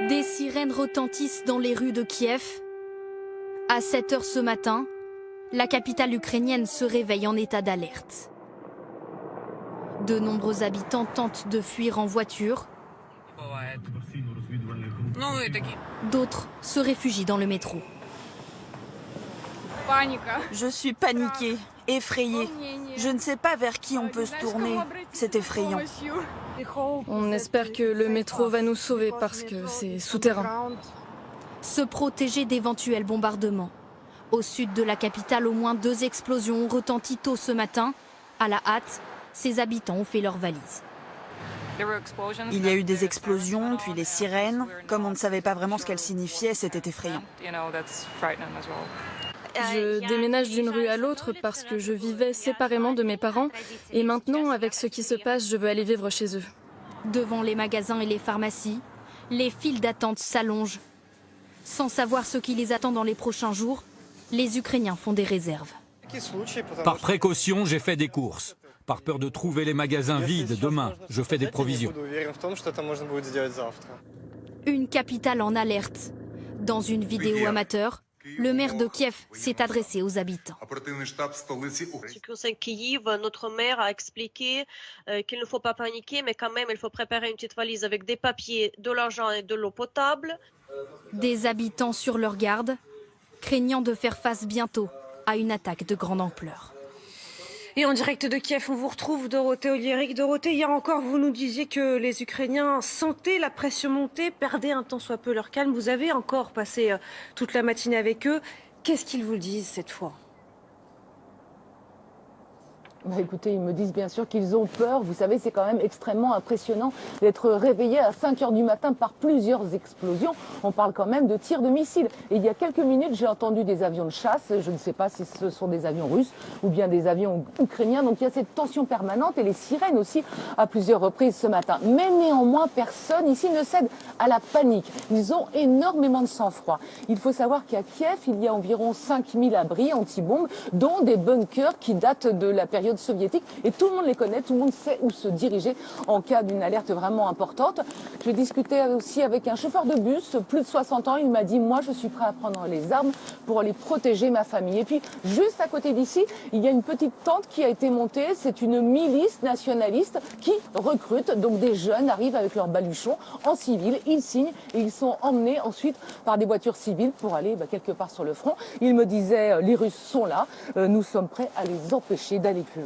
Des sirènes retentissent dans les rues de Kiev. À 7 heures ce matin, la capitale ukrainienne se réveille en état d'alerte. De nombreux habitants tentent de fuir en voiture. D'autres se réfugient dans le métro. Je suis paniquée, effrayée. Je ne sais pas vers qui on peut se tourner. C'est effrayant. On espère que le métro va nous sauver parce que c'est souterrain. Se protéger d'éventuels bombardements. Au sud de la capitale, au moins 2 explosions ont retenti tôt ce matin. À la hâte, ses habitants ont fait leurs valises. Il y a eu des explosions, puis les sirènes. Comme on ne savait pas vraiment ce qu'elles signifiaient, c'était effrayant. Je déménage d'une rue à l'autre parce que je vivais séparément de mes parents et maintenant, avec ce qui se passe, je veux aller vivre chez eux. Devant les magasins et les pharmacies, les files d'attente s'allongent. Sans savoir ce qui les attend dans les prochains jours, les Ukrainiens font des réserves. Par précaution, j'ai fait des courses. Par peur de trouver les magasins vides demain, je fais des provisions. Une capitale en alerte. Dans une vidéo amateur, le maire de Kiev s'est adressé aux habitants. Ce qui concerne Kiev, notre maire a expliqué qu'il ne faut pas paniquer, mais quand même il faut préparer une petite valise avec des papiers, de l'argent et de l'eau potable. Des habitants sur leur garde, craignant de faire face bientôt à une attaque de grande ampleur. Et en direct de Kiev, on vous retrouve Dorothée Oliéric. Dorothée, hier encore, vous nous disiez que les Ukrainiens sentaient la pression monter, perdaient un tant soit peu leur calme. Vous avez encore passé toute la matinée avec eux. Qu'est-ce qu'ils vous disent cette fois ? Écoutez, ils me disent bien sûr qu'ils ont peur. Vous savez, c'est quand même extrêmement impressionnant d'être réveillé à 5 heures du matin par plusieurs explosions. On parle quand même de tirs de missiles. Et il y a quelques minutes, j'ai entendu des avions de chasse. Je ne sais pas si ce sont des avions russes ou bien des avions ukrainiens. Donc il y a cette tension permanente et les sirènes aussi à plusieurs reprises ce matin. Mais néanmoins, personne ici ne cède à la panique. Ils ont énormément de sang-froid. Il faut savoir qu'à Kiev, il y a environ 5000 abris anti-bombes, dont des bunkers qui datent de la période soviétique, et tout le monde les connaît, tout le monde sait où se diriger en cas d'une alerte vraiment importante. J'ai discuté aussi avec un chauffeur de bus, plus de 60 ans, il m'a dit, moi je suis prêt à prendre les armes pour aller protéger ma famille. Et puis, juste à côté d'ici, il y a une petite tente qui a été montée, c'est une milice nationaliste qui recrute, donc des jeunes arrivent avec leurs baluchons en civil, ils signent et ils sont emmenés ensuite par des voitures civiles pour aller quelque part sur le front. Il me disait, les Russes sont là, nous sommes prêts à les empêcher d'aller plus loin.